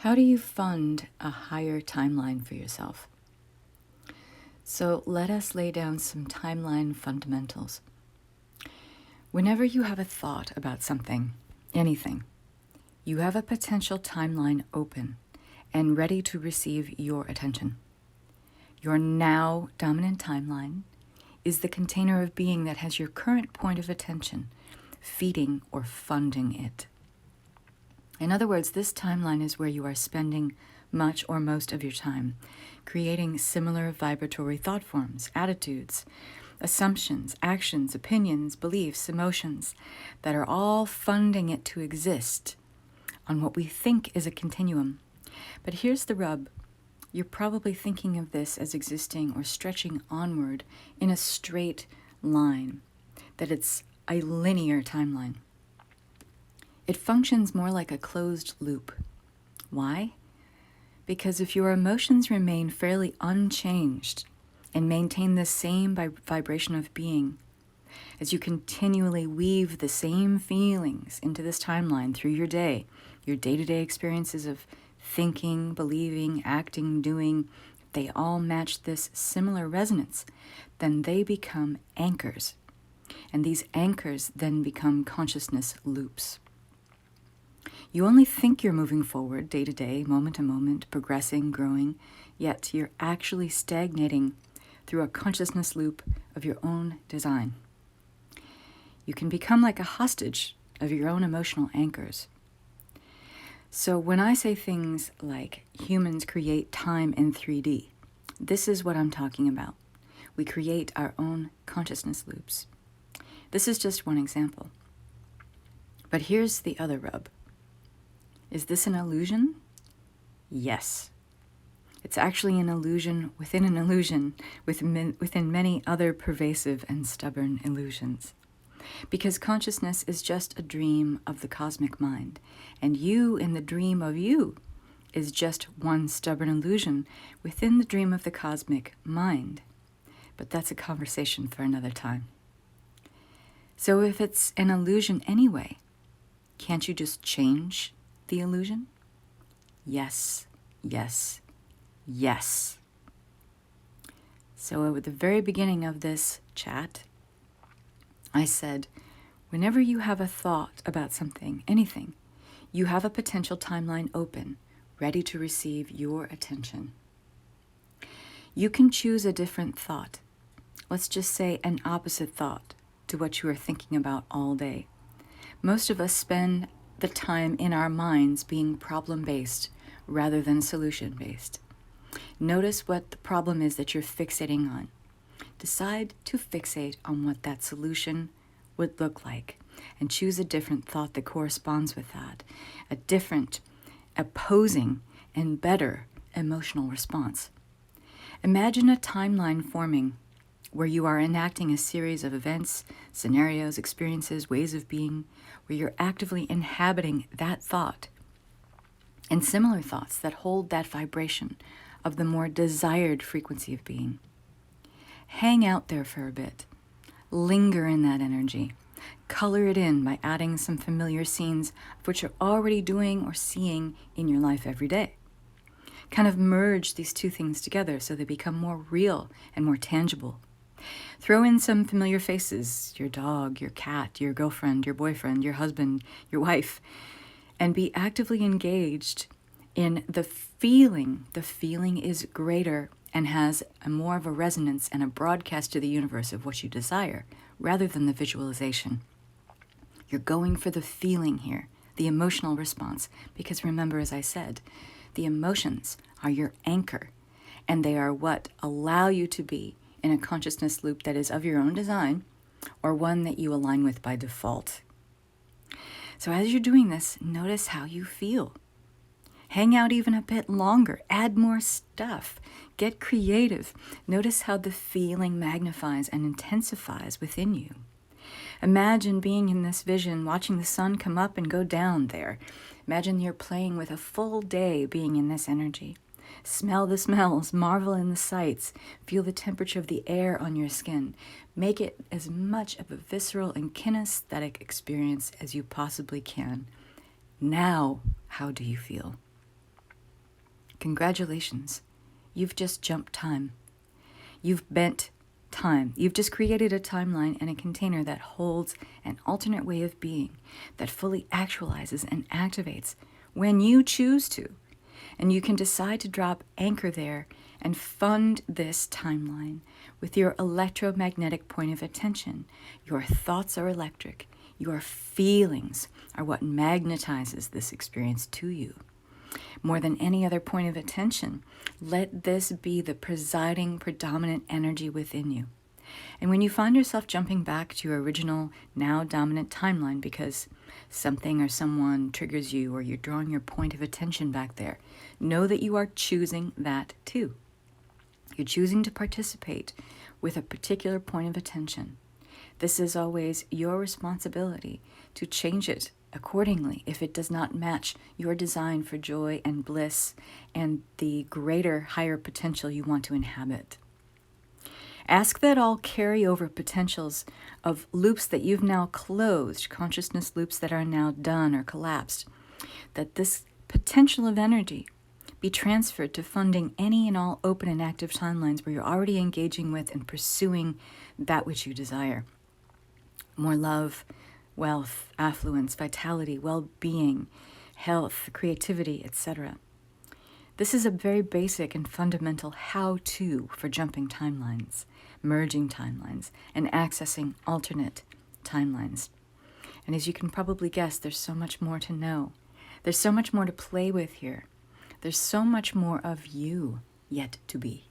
How do you fund a higher timeline for yourself? So let us lay down some timeline fundamentals. Whenever you have a thought about something, anything, you have a potential timeline open and ready to receive your attention. Your now dominant timeline is the container of being that has your current point of attention, feeding or funding it. In other words, this timeline is where you are spending much or most of your time, creating similar vibratory thought forms, attitudes, assumptions, actions, opinions, beliefs, emotions that are all funding it to exist on what we think is a continuum. But here's the rub. You're probably thinking of this as existing or stretching onward in a straight line, that it's a linear timeline. It functions more like a closed loop. Why? Because if your emotions remain fairly unchanged and maintain the same vibration of being, as you continually weave the same feelings into this timeline through your day, your day-to-day experiences of thinking, believing, acting, doing, they all match this similar resonance, then they become anchors. And these anchors then become consciousness loops. You only think you're moving forward day to day, moment to moment, progressing, growing, yet you're actually stagnating through a consciousness loop of your own design. You can become like a hostage of your own emotional anchors. So when I say things like humans create time in 3D, this is what I'm talking about. We create our own consciousness loops. This is just one example. But here's the other rub. Is this an illusion? Yes. It's actually an illusion within an illusion, within many other pervasive and stubborn illusions. Because consciousness is just a dream of the cosmic mind, and you in the dream of you is just one stubborn illusion within the dream of the cosmic mind. But that's a conversation for another time. So if it's an illusion anyway, can't you just change the illusion? Yes, yes, yes. So at the very beginning of this chat, I said, whenever you have a thought about something, anything, you have a potential timeline open, ready to receive your attention. You can choose a different thought. Let's just say an opposite thought to what you are thinking about all day. Most of us spend the time in our minds being problem-based rather than solution-based. Notice what the problem is that you're fixating on. Decide to fixate on what that solution would look like and choose a different thought that corresponds with that, a different, opposing, and better emotional response. Imagine a timeline forming where you are enacting a series of events, scenarios, experiences, ways of being, where you're actively inhabiting that thought and similar thoughts that hold that vibration of the more desired frequency of being. Hang out there for a bit. Linger in that energy. Color it in by adding some familiar scenes of what you're already doing or seeing in your life every day. Kind of merge these two things together so they become more real and more tangible. Throw in some familiar faces, your dog, your cat, your girlfriend, your boyfriend, your husband, your wife, and be actively engaged in the feeling. The feeling is greater and has more of a resonance and a broadcast to the universe of what you desire, rather than the visualization. You're going for the feeling here, the emotional response, because remember, as I said, the emotions are your anchor, and they are what allow you to be in a consciousness loop that is of your own design, or one that you align with by default. So as you're doing this, notice how you feel. Hang out even a bit longer, add more stuff, get creative. Notice how the feeling magnifies and intensifies within you. Imagine being in this vision, watching the sun come up and go down there. Imagine you're playing with a full day being in this energy. Smell the smells, marvel in the sights, feel the temperature of the air on your skin. Make it as much of a visceral and kinesthetic experience as you possibly can. Now, how do you feel? Congratulations. You've just jumped time. You've bent time. You've just created a timeline and a container that holds an alternate way of being that fully actualizes and activates when you choose to. And you can decide to drop anchor there and fund this timeline with your electromagnetic point of attention. Your thoughts are electric. Your feelings are what magnetizes this experience to you. More than any other point of attention, let this be the presiding, predominant energy within you. And when you find yourself jumping back to your original, now dominant timeline because something or someone triggers you or you're drawing your point of attention back there, know that you are choosing that too. You're choosing to participate with a particular point of attention. This is always your responsibility to change it accordingly if it does not match your design for joy and bliss and the greater, higher potential you want to inhabit. Ask that all carryover potentials of loops that you've now closed, consciousness loops that are now done or collapsed, that this potential of energy be transferred to funding any and all open and active timelines where you're already engaging with and pursuing that which you desire. More love, wealth, affluence, vitality, well-being, health, creativity, etc. This is a very basic and fundamental how-to for jumping timelines, merging timelines, and accessing alternate timelines. And as you can probably guess, there's so much more to know. There's so much more to play with here. There's so much more of you yet to be.